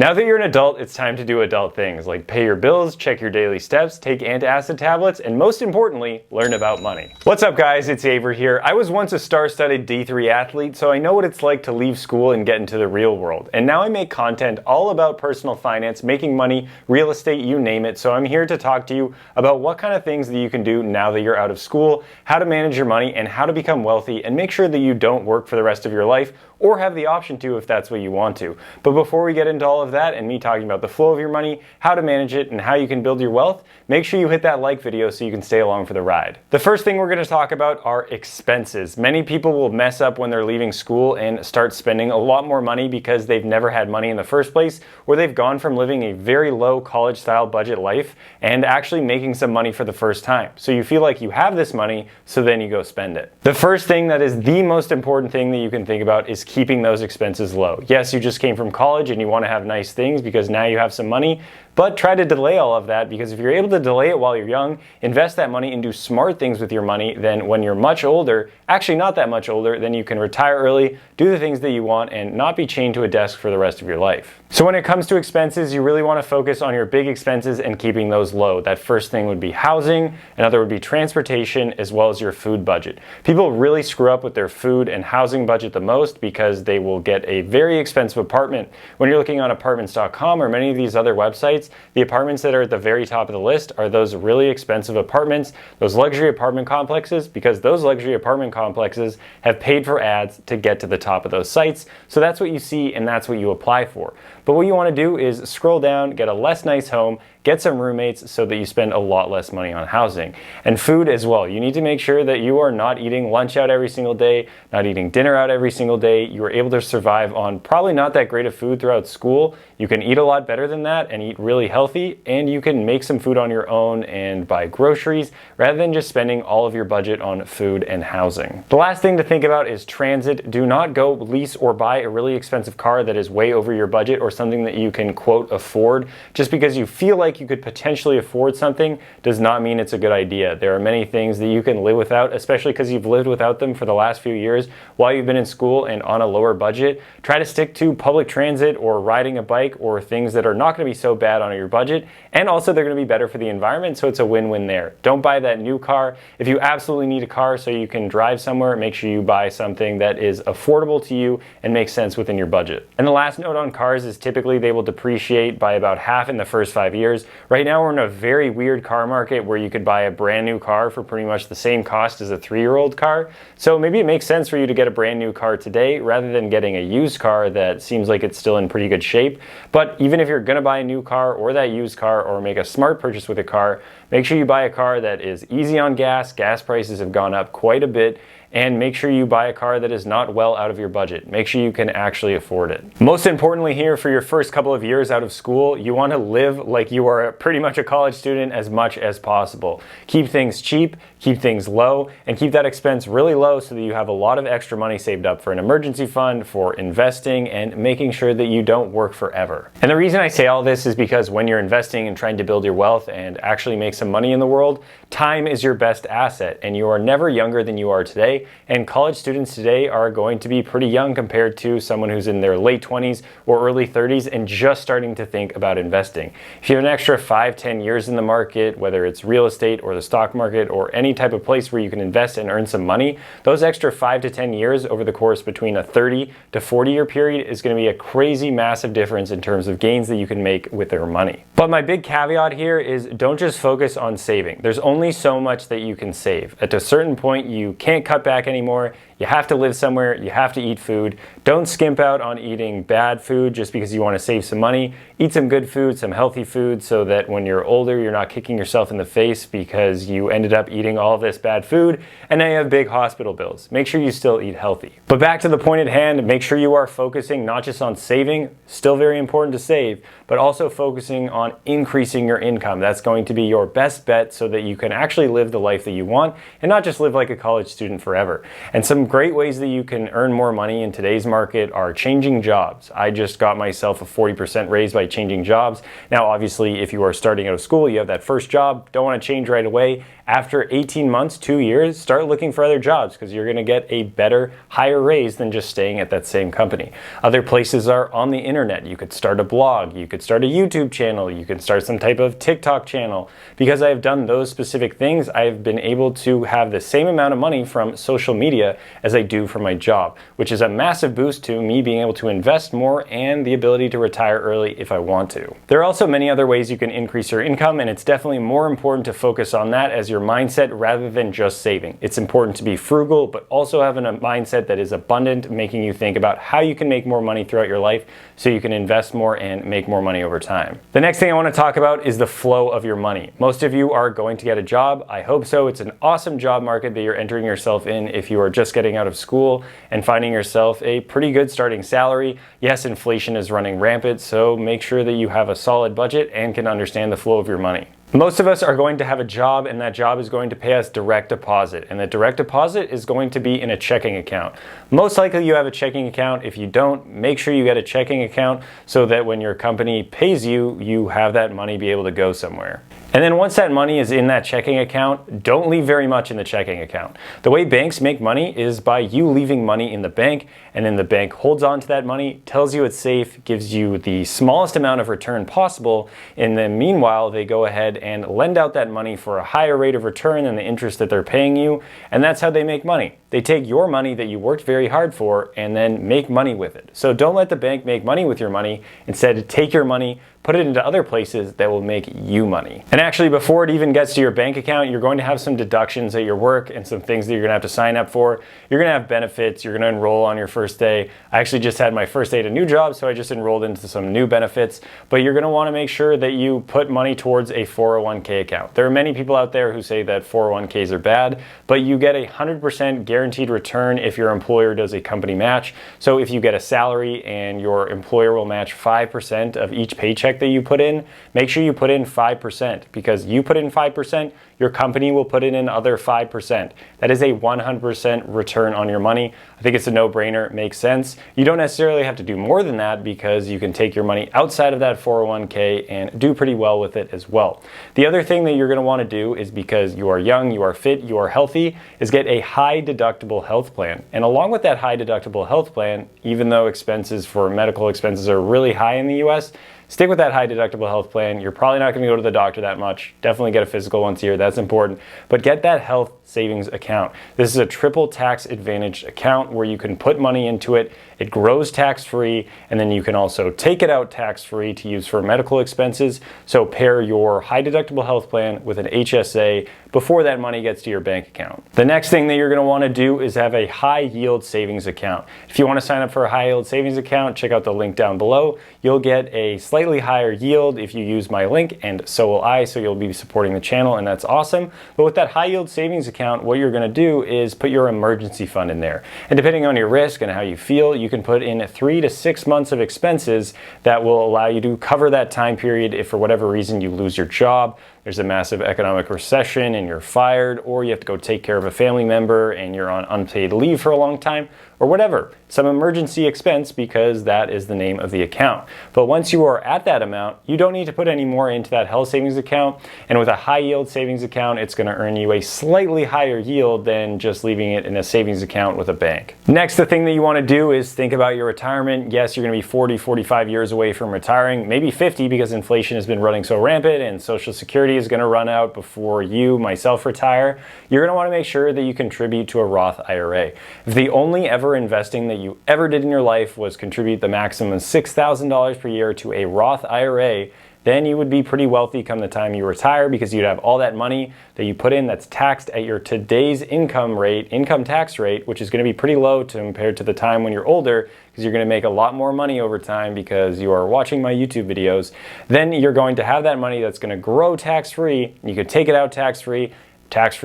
Now that you're an adult, it's time to do adult things like pay your bills, check your daily steps, take antacid tablets, and most importantly, learn about money. What's up guys, it's Avery here. I was once a star-studded D3 athlete, so I know what it's like to leave school and get into the real world. And now I make content all about personal finance, making money, real estate, you name it. So I'm here to talk to you about what kind of things that you can do now that you're out of school, how to manage your money, and how to become wealthy, and make sure that you don't work for the rest of your life, or have the option to if that's what you want to. But before we get into all of that and me talking about the flow of your money, how to manage it, and how you can build your wealth, make sure you hit that like video so you can stay along for the ride. The first thing we're going to talk about are expenses. Many people will mess up when they're leaving school and start spending a lot more money because they've never had money in the first place, or they've gone from living a very low college-style budget life and actually making some money for the first time. So you feel like you have this money, so then you go spend it. The first thing that is the most important thing that you can think about is keeping those expenses low. Yes, you just came from college and you want to have nice things because now you have some money, but try to delay all of that, because if you're able to delay it while you're young, invest that money and do smart things with your money, then when you're much older, actually not that much older, then you can retire early, do the things that you want, and not be chained to a desk for the rest of your life. So when it comes to expenses, you really want to focus on your big expenses and keeping those low. That first thing would be housing, another would be transportation, as well as your food budget. People really screw up with their food and housing budget the most because they will get a very expensive apartment. When you're looking on apartments.com or many of these other websites, the apartments that are at the very top of the list are those really expensive apartments, those luxury apartment complexes, because those luxury apartment complexes have paid for ads to get to the top of those sites. So that's what you see and that's what you apply for. But what you want to do is scroll down, get a less nice home, get some roommates so that you spend a lot less money on housing. And food as well. You need to make sure that you are not eating lunch out every single day, not eating dinner out every single day. You are able to survive on probably not that great of food throughout school. You can eat a lot better than that and eat really healthy, and you can make some food on your own and buy groceries rather than just spending all of your budget on food and housing. The last thing to think about is transit. Do not go lease or buy a really expensive car that is way over your budget or something that you can, quote, afford. Just because you feel like you could potentially afford something does not mean it's a good idea. There are many things that you can live without, especially because you've lived without them for the last few years while you've been in school and on a lower budget. Try to stick to public transit or riding a bike or things that are not going to be so bad on your budget, and also they're going to be better for the environment, so it's a win-win there. Don't buy that new car. If you absolutely need a car so you can drive somewhere, make sure you buy something that is affordable to you and makes sense within your budget. And the last note on cars is typically they will depreciate by about half in the first 5 years. Right now we're in a very weird car market where you could buy a brand new car for pretty much the same cost as a 3-year-old car. So maybe it makes sense for you to get a brand new car today rather than getting a used car that seems like it's still in pretty good shape. But even if you're going to buy a new car or that used car or make a smart purchase with a car, make sure you buy a car that is easy on gas. Gas prices have gone up quite a bit. And make sure you buy a car that is not well out of your budget. Make sure you can actually afford it. Most importantly here, for your first couple of years out of school, you want to live like you are pretty much a college student as much as possible. Keep things cheap, keep things low, and keep that expense really low so that you have a lot of extra money saved up for an emergency fund, for investing, and making sure that you don't work forever. And the reason I say all this is because when you're investing and trying to build your wealth and actually make some money in the world, time is your best asset, and you are never younger than you are today. And college students today are going to be pretty young compared to someone who's in their late 20s or early 30s and just starting to think about investing. If you have an extra 5-10 years in the market, whether it's real estate or the stock market or any type of place where you can invest and earn some money, those extra 5 to 10 years over the course between a 30 to 40 year period is going to be a crazy massive difference in terms of gains that you can make with your money. But my big caveat here is don't just focus on saving. There's only so much that you can save. At a certain point, you can't cut back anymore. You have to live somewhere, you have to eat food. Don't skimp out on eating bad food just because you want to save some money. Eat some good food, some healthy food, so that when you're older, you're not kicking yourself in the face because you ended up eating all of this bad food and now you have big hospital bills. Make sure you still eat healthy. But back to the point at hand, make sure you are focusing not just on saving, still very important to save, but also focusing on increasing your income. That's going to be your best bet so that you can actually live the life that you want and not just live like a college student forever. And some great ways that you can earn more money in today's market are changing jobs. I just got myself a 40% raise by changing jobs. Now, obviously, if you are starting out of school, you have that first job, don't want to change right away. after 18 months, 2 years, start looking for other jobs because you're going to get a better, higher raise than just staying at that same company. Other places are on the internet. You could start a blog, you could start a YouTube channel, you could start some type of TikTok channel. Because I have done those specific things, I have been able to have the same amount of money from social media as I do from my job, which is a massive boost to me being able to invest more and the ability to retire early if I want to. There are also many other ways you can increase your income, and it's definitely more important to focus on that as your mindset rather than just saving. It's important to be frugal, but also having a mindset that is abundant, making you think about how you can make more money throughout your life so you can invest more and make more money over time. The next thing I want to talk about is the flow of your money. Most of you are going to get a job. I hope so. It's an awesome job market that you're entering yourself in if you are just getting out of school and finding yourself a pretty good starting salary. Yes, inflation is running rampant, so make sure that you have a solid budget and can understand the flow of your money. Most of us are going to have a job, and that job is going to pay us direct deposit, and that direct deposit is going to be in a checking account. Most likely you have a checking account. If you don't, make sure you get a checking account so that when your company pays you, you have that money be able to go somewhere. And then once that money is in that checking account, don't leave very much in the checking account. The way banks make money is by you leaving money in the bank, and then the bank holds on to that money, tells you it's safe, gives you the smallest amount of return possible, and then meanwhile they go ahead and lend out that money for a higher rate of return than the interest that they're paying you, and that's how they make money. They take your money that you worked very hard for and then make money with it. So don't let the bank make money with your money. Instead, take your money, put it into other places that will make you money. And actually, before it even gets to your bank account, you're going to have some deductions at your work and some things that you're gonna have to sign up for. You're gonna have benefits, you're gonna enroll on your first day. I actually just had my first day at a new job, so I just enrolled into some new benefits, but you're gonna wanna make sure that you put money towards a 401k account. There are many people out there who say that 401ks are bad, but you get a 100% guaranteed return if your employer does a company match. So if you get a salary and your employer will match 5% of each paycheck that you put in, make sure you put in 5%, because you put in 5%, your company will put in another 5%. That is a 100% return on your money. I think it's a no-brainer, it makes sense. You don't necessarily have to do more than that because you can take your money outside of that 401k and do pretty well with it as well. The other thing that you're gonna wanna do is, because you are young, you are fit, you are healthy, is get a high deductible health plan. And along with that high deductible health plan, even though expenses for medical expenses are really high in the US, stick with that high deductible health plan. You're probably not going to go to the doctor that much. Definitely get a physical once a year. That's important. But get that health savings account. This is a triple tax advantage account where you can put money into it. It grows tax-free, and then you can also take it out tax-free to use for medical expenses. So pair your high deductible health plan with an HSA before that money gets to your bank account. The next thing that you're going to want to do is have a high yield savings account. If you want to sign up for a high yield savings account, check out the link down below. You'll get a slightly higher yield if you use my link, and so will I, so you'll be supporting the channel, and that's awesome. But with that high yield savings account, what you're going to do is put your emergency fund in there. And depending on your risk and how you feel, you can put in 3 to 6 months of expenses that will allow you to cover that time period if for whatever reason you lose your job, there's a massive economic recession and you're fired, or you have to go take care of a family member and you're on unpaid leave for a long time, or whatever. Some emergency expense, because that is the name of the account. But once you are at that amount, you don't need to put any more into that health savings account. And with a high yield savings account, it's going to earn you a slightly higher yield than just leaving it in a savings account with a bank. Next, the thing that you want to do is think about your retirement. Yes, you're going to be 40, 45 years away from retiring, maybe 50, because inflation has been running so rampant and Social Security is going to run out before you, myself, retire. You're going to want to make sure that you contribute to a Roth IRA. If the only ever investing that you ever did in your life was contribute the maximum of $6,000 per year to a Roth IRA, then you would be pretty wealthy come the time you retire, because you'd have all that money that you put in that's taxed at your today's income tax rate, which is going to be pretty low compared to the time when you're older, because you're going to make a lot more money over time because you are watching my YouTube videos. Then you're going to have that money that's going to grow tax-free. You could take it out tax-free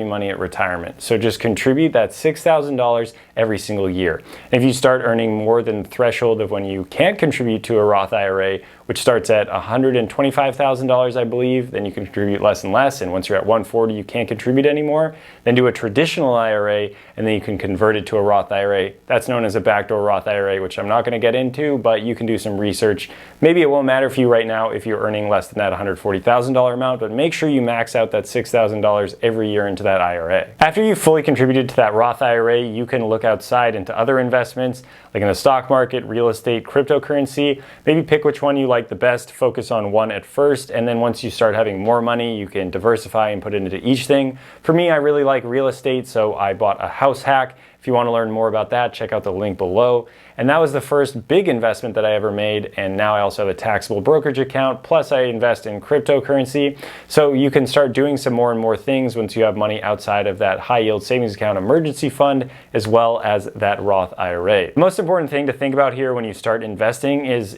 money at retirement. So just contribute that $6,000 every single year. And if you start earning more than the threshold of when you can't contribute to a Roth IRA, which starts at $125,000, I believe. Then you can contribute less and less, and once you're at 140, you can't contribute anymore. Then do a traditional IRA, and then you can convert it to a Roth IRA. That's known as a backdoor Roth IRA, which I'm not going to get into, but you can do some research. Maybe it won't matter for you right now if you're earning less than that $140,000 amount, but make sure you max out that $6,000 every year into that IRA. After you've fully contributed to that Roth IRA, you can look outside into other investments, like in the stock market, real estate, cryptocurrency. Maybe pick which one you like the best, focus on one at first, and then once you start having more money, you can diversify and put it into each thing. For me, I really like real estate, so I bought a house hack. If you want to learn more about that, check out the link below. And that was the first big investment that I ever made, and now I also have a taxable brokerage account, plus I invest in cryptocurrency. So you can start doing some more and more things once you have money outside of that high yield savings account emergency fund, as well as that Roth IRA. The most important thing to think about here when you start investing is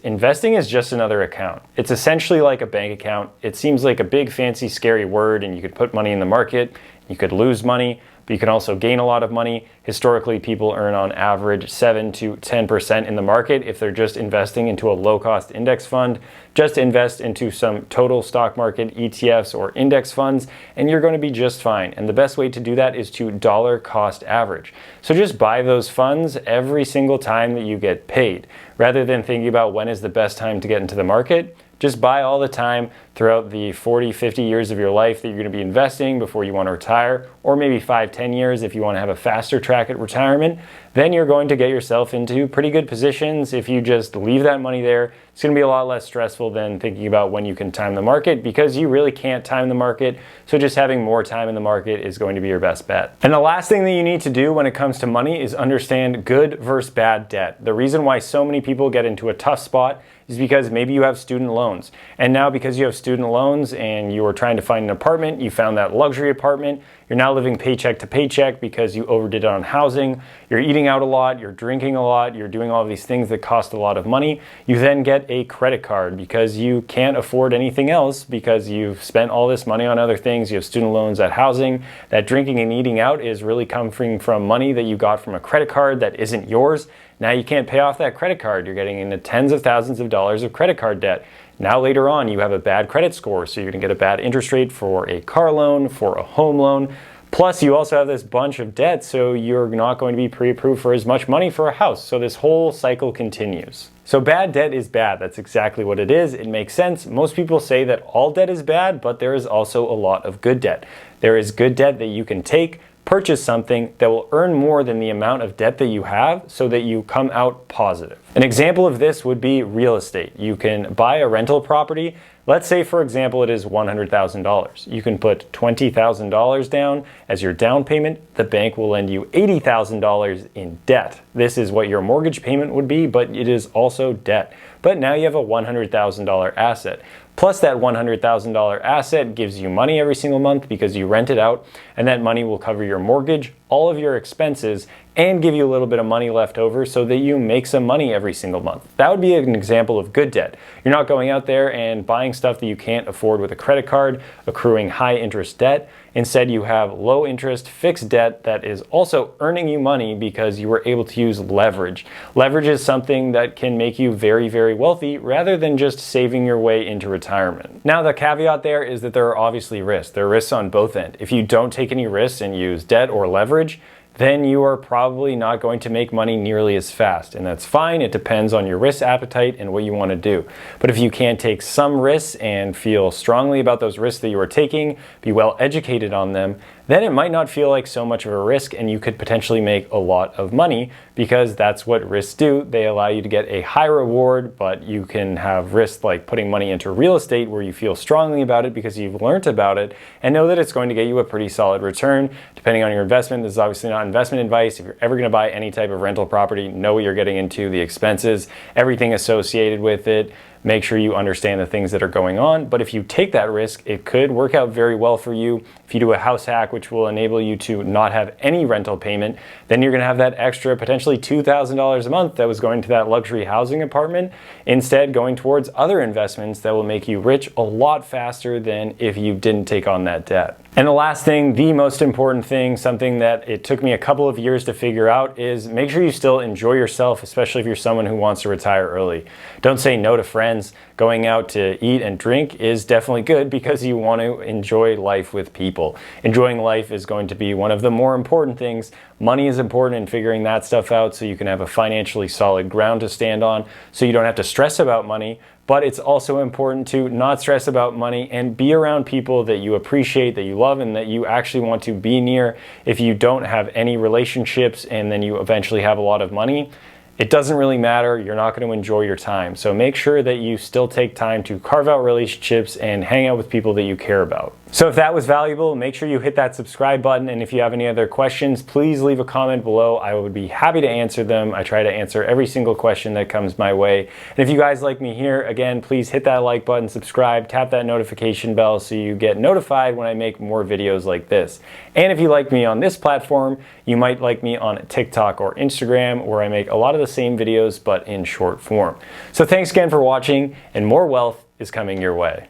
just another account. It's essentially like a bank account. It seems like a big, fancy, scary word, and you could put money in the market, you could lose money, but you can also gain a lot of money. Historically, people earn on average 7 to 10% in the market if they're just investing into a low-cost index fund. Just invest into some total stock market ETFs or index funds, and you're going to be just fine. And the best way to do that is to dollar cost average. So just buy those funds every single time that you get paid. Rather than thinking about when is the best time to get into the market, just buy all the time throughout the 40, 50 years of your life that you're going to be investing before you want to retire, or maybe 5, 10 years if you want to have a faster track at retirement. Then you're going to get yourself into pretty good positions. If you just leave that money there, it's going to be a lot less stressful than thinking about when you can time the market, because you really can't time the market. So just having more time in the market is going to be your best bet. And the last thing that you need to do when it comes to money is understand good versus bad debt. The reason why so many people get into a tough spot is because maybe you have student loans. And now because you have student loans and you are trying to find an apartment, you found that luxury apartment, you're now living paycheck to paycheck because you overdid it on housing, you're eating out a lot, you're drinking a lot, you're doing all of these things that cost a lot of money. You then get a credit card because you can't afford anything else because you've spent all this money on other things. You have student loans, that housing, that drinking and eating out is really coming from money that you got from a credit card that isn't yours. Now you can't pay off that credit card. You're getting into tens of thousands of dollars of credit card debt. Now later on you have a bad credit score, so you're going to get a bad interest rate for a car loan, for a home loan. Plus you also have this bunch of debt, so you're not going to be pre-approved for as much money for a house. So this whole cycle continues. So bad debt is bad. That's exactly what it is. It makes sense. Most people say that all debt is bad, but there is also a lot of good debt. There is good debt that you can take, purchase something that will earn more than the amount of debt that you have so that you come out positive. An example of this would be real estate. You can buy a rental property. Let's say, for example, it is $100,000. You can put $20,000 down as your down payment. The bank will lend you $80,000 in debt. This is what your mortgage payment would be, but it is also debt. But now you have a $100,000 asset. Plus that $100,000 asset gives you money every single month because you rent it out, and that money will cover your mortgage, all of your expenses, and give you a little bit of money left over so that you make some money every single month. That would be an example of good debt. You're not going out there and buying stuff that you can't afford with a credit card, accruing high interest debt. Instead, you have low interest fixed debt that is also earning you money because you were able to use leverage. Leverage is something that can make you very, very wealthy rather than just saving your way into retirement. Now, the caveat there is that there are obviously risks. There are risks on both ends. If you don't take any risks and use debt or leverage, then you are probably not going to make money nearly as fast. And that's fine. It depends on your risk appetite and what you want to do. But if you can take some risks and feel strongly about those risks that you are taking, be well educated on them, then it might not feel like so much of a risk, and you could potentially make a lot of money because that's what risks do. They allow you to get a high reward, but you can have risks like putting money into real estate where you feel strongly about it because you've learned about it and know that it's going to get you a pretty solid return depending on your investment. This is obviously not investment advice. If you're ever going to buy any type of rental property, know what you're getting into, the expenses, everything associated with it. Make sure you understand the things that are going on. But if you take that risk, it could work out very well for you. If If you do a house hack, which will enable you to not have any rental payment, then you're going to have that extra potentially $2,000 a month that was going to that luxury housing apartment, instead going towards other investments that will make you rich a lot faster than if you didn't take on that debt. And the last thing, the most important thing, something that it took me a couple of years to figure out, is make sure you still enjoy yourself, especially if you're someone who wants to retire early. Don't say no to friends. Going out to eat and drink is definitely good because you want to enjoy life with people. Enjoying life is going to be one of the more important things. Money is important in figuring that stuff out so you can have a financially solid ground to stand on, so you don't have to stress about money. But it's also important to not stress about money and be around people that you appreciate, that you love, and that you actually want to be near. If you don't have any relationships and then you eventually have a lot of money, it doesn't really matter. You're not going to enjoy your time. So make sure that you still take time to carve out relationships and hang out with people that you care about. So if that was valuable, make sure you hit that subscribe button. And if you have any other questions, please leave a comment below. I would be happy to answer them. I try to answer every single question that comes my way. And if you guys like me here, again, please hit that like button, subscribe, tap that notification bell so you get notified when I make more videos like this. And if you like me on this platform, you might like me on TikTok or Instagram, where I make a lot of the same videos, but in short form. So thanks again for watching, and more wealth is coming your way.